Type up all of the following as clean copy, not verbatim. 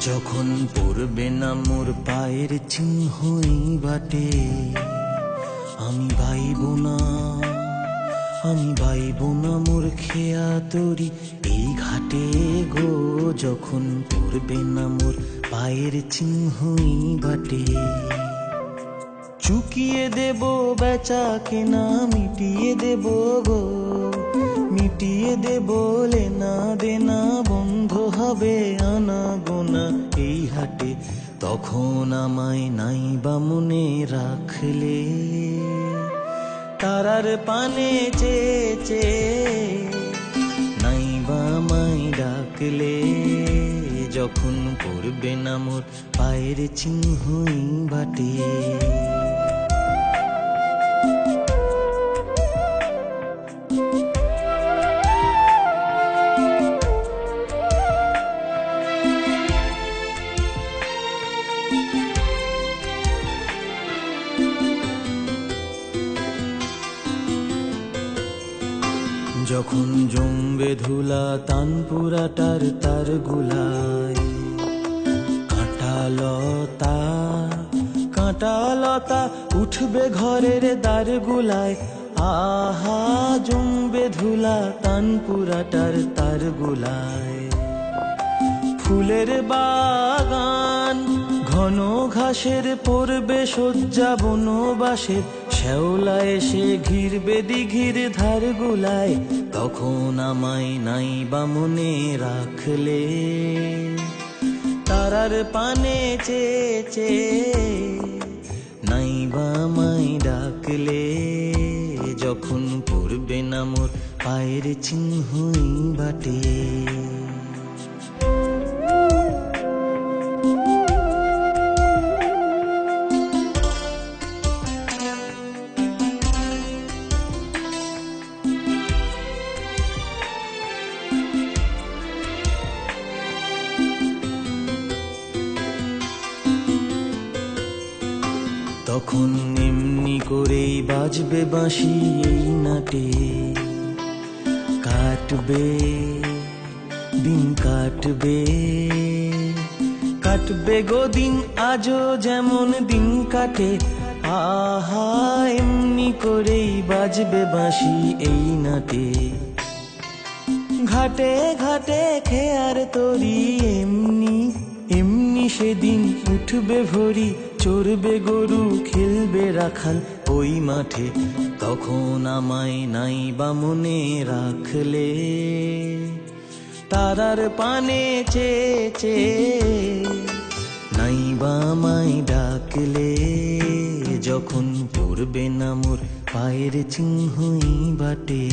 যখন পড়বে না মোর পায়ের চিহ্নই বাটে, আমি বাইব না, আমি বাইব না মোর খেয়া তরি এই ঘাটে গো। যখন পড়বে না মোর পায়ের চিহ্নই বাটে, চুকিয়ে দেব বেচা কেনা, মিটিয়ে দেব গো, মিটিয়ে দেব লেনা দেনা, বন্ধ হবে আনা গোনা এই হাটে। তখন আমায় নাই বা মনে রাখলে, তারার পানে চেয়ে চেয়ে নাই বা আমায় ডাকলে। যখন পড়বে না মোর পায়ের চিহ্নই বাটে, যখন জমবে ধুলা তানপুরাটার তার গুলায়, কাঁটালতা কাঁটালতা উঠবে ঘরের দ্বার গুলায়। আহা জমবে ধুলা তানপুরাটার তার গুলায়। ফুলের বাগান ঘন ঘাসের পড়বে শয্যা বনবাসের, শ্যাওলা এসে ঘিরবে দিঘির ধার গুলায়। তখন আমায় নাই বা মনে রাখলে, তারার পানে চেয়ে চেয়ে নাই বা আমায় ডাকলে। যখন পড়বে না মোর পায়ের চিহ্নই বাটে, তখন এমনি করেই বাজবে বাঁশি এই নাটে। কাটবে দিন কাটবে, কাটবে গো দিন আজও যেমন দিন কাটে। আহা এমনি করেই বাজবে বাঁশি এই নাটে। ঘাটে ঘাটে খেয়ার তরি এমনি এমনি সেদিন উঠবে ভরি, চড়বে গরু খেলবে রাখাল ওই মাঠে। তখন আমায় নাই বা মনে রাখলে, তারার পানে চেয়ে চেয়ে নাই বা আমায় ডাকলে। যখন পড়বে না মোর পায়ের চিহ্নই বাটে,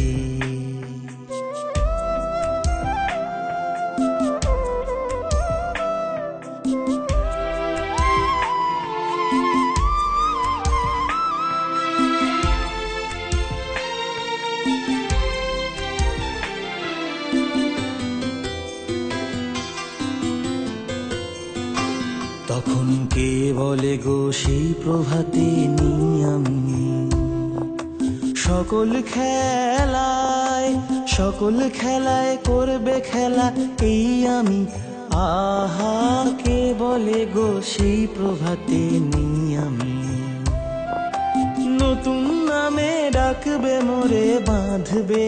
তখন কে বলে গো সেই প্রভাতে নি আমি সকল খেলায়, সকল খেলায় করবে খেলা এই আমি। আহা কে বলে গো সেই প্রভাতে নি আমি, নতুন নামে ডাকবে মোরে, বাঁধবে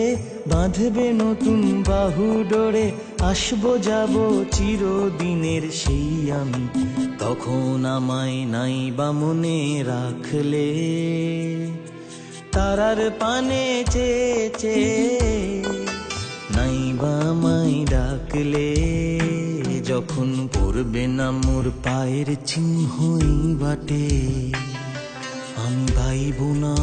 বাঁধবে নতুন বাহু ডোরে। আসবো যাব চিরদিনের সেই আমি। তখন আমায় নাই বা মনে রাখলে, তারার পানে চেয়ে চেয়ে নাই বা আমায় ডাকলে। যখন পড়বে না মোর পায়ের চিহ্নই বাটে, আমি বাইব না,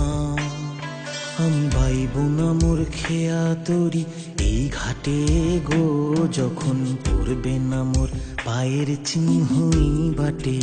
আমি বাইব না মোর খেয়া তরি এই ঘাটে গো। যখন পড়বে না মোর পায়ের চিহ্নই বাটে।